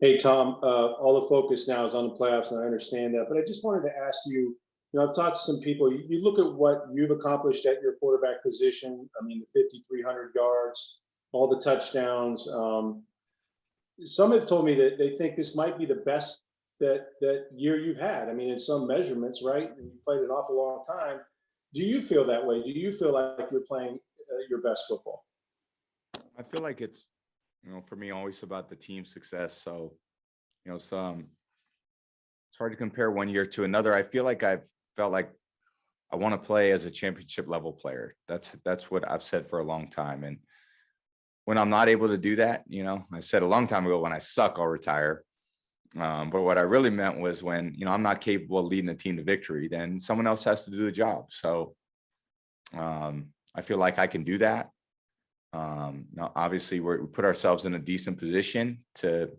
Hey, Tom, all the focus now is on the playoffs, and I understand that. But I just wanted to ask you, I've talked to some people. You look at what you've accomplished at your quarterback position. I mean, the 5,300 yards, all the touchdowns. Some have told me that they think this might be the best that year you've had. I mean, in some measurements, right? And you played an awful long time. Do you feel that way? Do you feel like you're playing your best football? I feel like it's, for me, always about the team success. So, it's hard to compare one year to another. I feel like I've felt like I want to play as a championship level player. That's what I've said for a long time. And when I'm not able to do that, I said a long time ago, when I suck, I'll retire. But what I really meant was when, I'm not capable of leading the team to victory, then someone else has to do the job. So I feel like I can do that. Now, obviously, we put ourselves in a decent position to,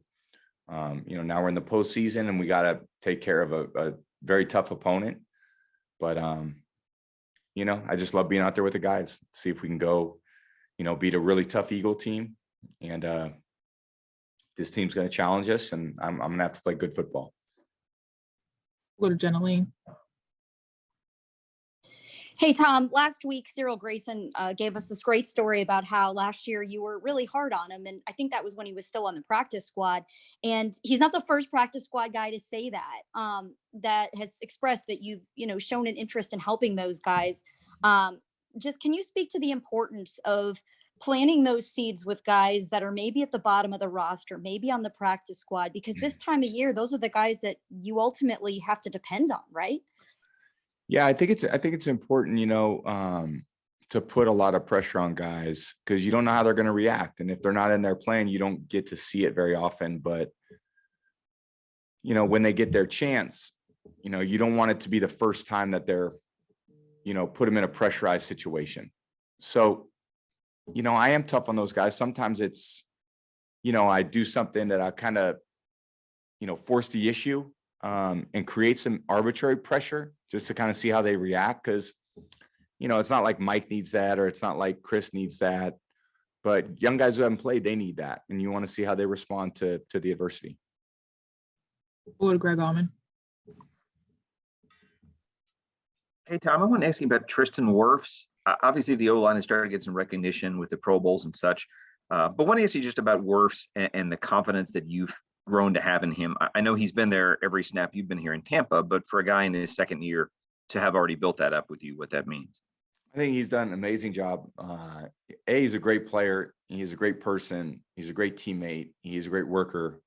now we're in the postseason and we got to take care of a very tough opponent. But, I just love being out there with the guys, see if we can go, beat a really tough Eagle team. And this team's going to challenge us, and I'm going to have to play good football. Go to Jeneline. Hey, Tom, last week, Cyril Grayson gave us this great story about how last year you were really hard on him. And I think that was when he was still on the practice squad. And he's not the first practice squad guy to say that, that has expressed that you've, shown an interest in helping those guys. Just can you speak to the importance of planting those seeds with guys that are maybe at the bottom of the roster, maybe on the practice squad? Because this time of year, those are the guys that you ultimately have to depend on, right? Yeah, I think it's important, to put a lot of pressure on guys because you don't know how they're going to react. And if they're not in their plan, you don't get to see it very often. But, when they get their chance, you don't want it to be the first time that they're, put them in a pressurized situation. So, I am tough on those guys. Sometimes it's, I do something that I kind of, force the issue and create some arbitrary pressure just to kind of see how they react. Because, it's not like Mike needs that, or it's not like Chris needs that, but young guys who haven't played, they need that. And you want to see how they respond to the adversity. Go to Greg Allman. Hey, Tom, I want to ask you about Tristan Worfs. Obviously, the O-line has started to get some recognition with the Pro Bowls and such. But I want to ask you just about Worfs and the confidence that you've grown to have in him. I know he's been there every snap you've been here in Tampa, but for a guy in his second year to have already built that up with you, what that means. I think he's done an amazing job. He's a great player. He's a great person. He's a great teammate. He's a great worker.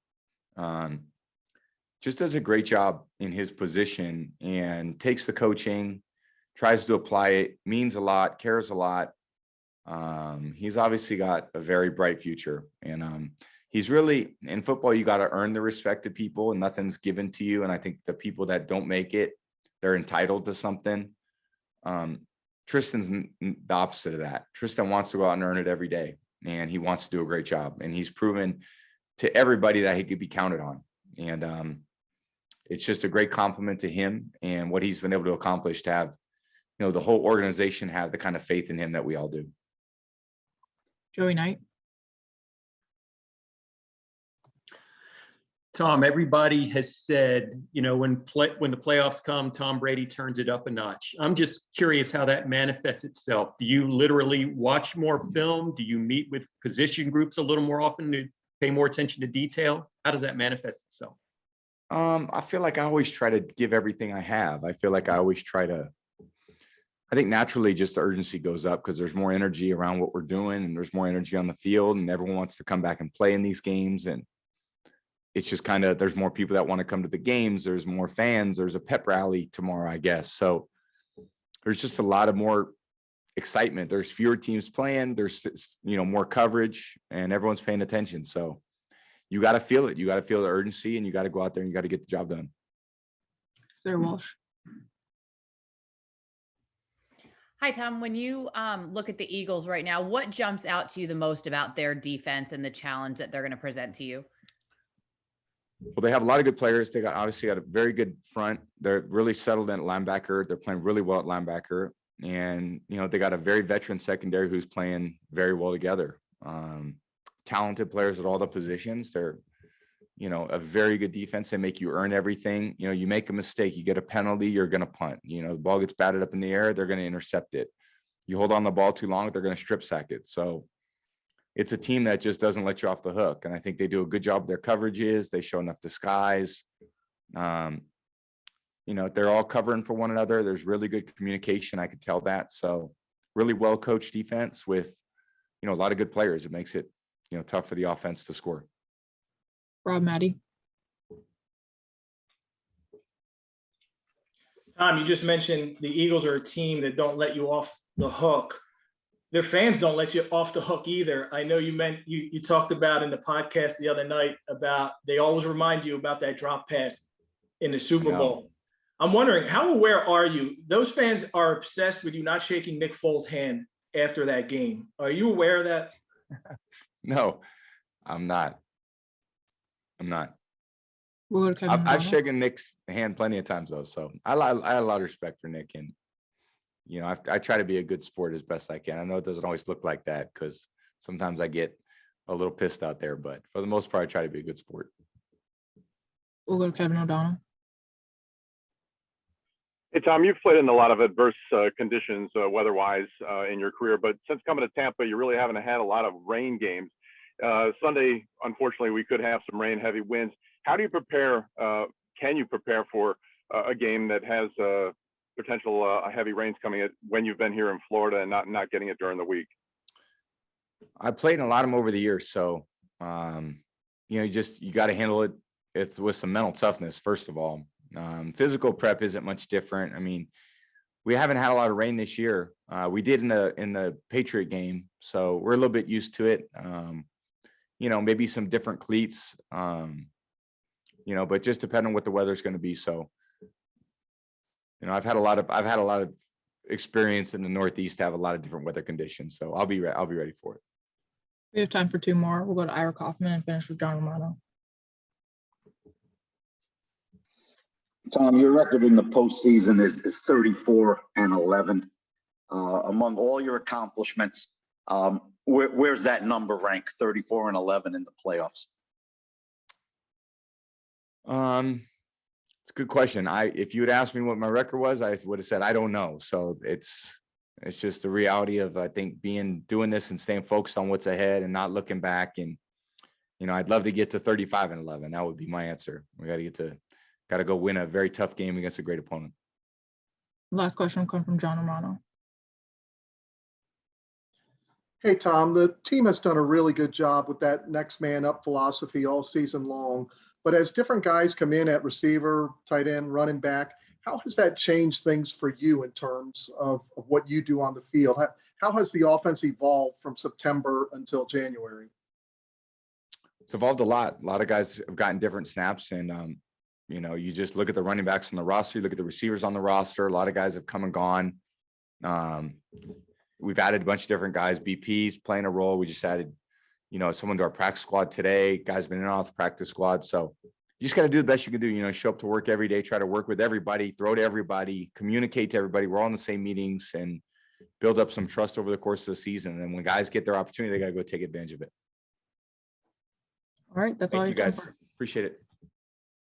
Just does a great job in his position and takes the coaching, tries to apply it, means a lot, cares a lot. He's obviously got a very bright future. And he's really, in football, you got to earn the respect of people and nothing's given to you. And I think the people that don't make it, they're entitled to something. Tristan's the opposite of that. Tristan wants to go out and earn it every day, and he wants to do a great job. And he's proven to everybody that he could be counted on. And it's just a great compliment to him and what he's been able to accomplish, to have, the whole organization have the kind of faith in him that we all do. Joey Knight. Tom, everybody has said, when the playoffs come, Tom Brady turns it up a notch. I'm just curious how that manifests itself. Do you literally watch more film? Do you meet with position groups a little more often to pay more attention to detail? How does that manifest itself? I feel like I always try to give everything I have. I feel like I always try to, I think naturally just the urgency goes up because there's more energy around what we're doing and there's more energy on the field and everyone wants to come back and play in these games. And it's just kind of, there's more people that want to come to the games. There's more fans. There's a pep rally tomorrow, I guess. So there's just a lot of more excitement. There's fewer teams playing. There's, more coverage and everyone's paying attention. So you got to feel it. You got to feel the urgency and you got to go out there and you got to get the job done. Sarah Walsh. Hi, Tom. When you look at the Eagles right now, what jumps out to you the most about their defense and the challenge that they're going to present to you? Well, they have a lot of good players. They obviously got a very good front. They're really settled in at linebacker. They're playing really well at linebacker. And, they got a very veteran secondary who's playing very well together. Talented players at all the positions. They're a very good defense. They make you earn everything. You make a mistake, you get a penalty, you're going to punt. The ball gets batted up in the air, they're going to intercept it. You hold on the ball too long, they're going to strip sack it. So it's a team that just doesn't let you off the hook. And I think they do a good job with their coverages. They show enough disguise. They're all covering for one another. There's really good communication. I could tell that. So really well coached defense with, a lot of good players. It makes it, tough for the offense to score. Rob Maddie. Tom, you just mentioned the Eagles are a team that don't let you off the hook. Their fans don't let you off the hook either. I know you talked about in the podcast the other night about they always remind you about that drop pass in the Super Bowl. I'm wondering, how aware are you? Those fans are obsessed with you not shaking Nick Foles' hand after that game. Are you aware of that? No, I'm not. We'll go to Kevin I've O'Donnell. shaken Nick's hand plenty of times though. So I had a lot of respect for Nick, and, I try to be a good sport as best I can. I know it doesn't always look like that because sometimes I get a little pissed out there, but for the most part, I try to be a good sport. We'll go to Kevin O'Donnell. Hey, Tom, you've played in a lot of adverse conditions weather-wise in your career, but since coming to Tampa, you really haven't had a lot of rain games. Sunday, unfortunately, we could have some rain, heavy winds. How do you prepare? Can you prepare for a game that has potential heavy rains coming when you've been here in Florida and not getting it during the week? I played in a lot of them over the years. So, you got to handle it. It's with some mental toughness, first of all. Physical prep isn't much different. I mean, we haven't had a lot of rain this year. We did in the Patriot game. So we're a little bit used to it. Maybe some different cleats, but just depending on what the weather's going to be. So, I've had a lot of experience in the Northeast to have a lot of different weather conditions. So I'll be ready for it. We have time for two more. We'll go to Ira Kaufman and finish with John Romano. Tom, your record in the postseason is 34-11. Among all your accomplishments, where's that number rank? 34-11 in the playoffs. It's a good question. If you had asked me what my record was, I would have said I don't know. So it's just the reality of, I think, doing this and staying focused on what's ahead and not looking back. And I'd love to get to 35-11. That would be my answer. We got to go win a very tough game against a great opponent. Last question will come from John Romano. Hey, Tom, the team has done a really good job with that next man up philosophy all season long. But as different guys come in at receiver, tight end, running back, how has that changed things for you in terms of what you do on the field? How has the offense evolved from September until January? It's evolved a lot. A lot of guys have gotten different snaps, and you just look at the running backs on the roster, you look at the receivers on the roster. A lot of guys have come and gone. We've added a bunch of different guys. BP's playing a role. We just added, someone to our practice squad today. Guys been in and off the practice squad. So you just got to do the best you can do. Show up to work every day, try to work with everybody, throw to everybody, communicate to everybody. We're all in the same meetings, and build up some trust over the course of the season. And then when guys get their opportunity, they got to go take advantage of it. All right. That's all. Thank you guys. Appreciate it.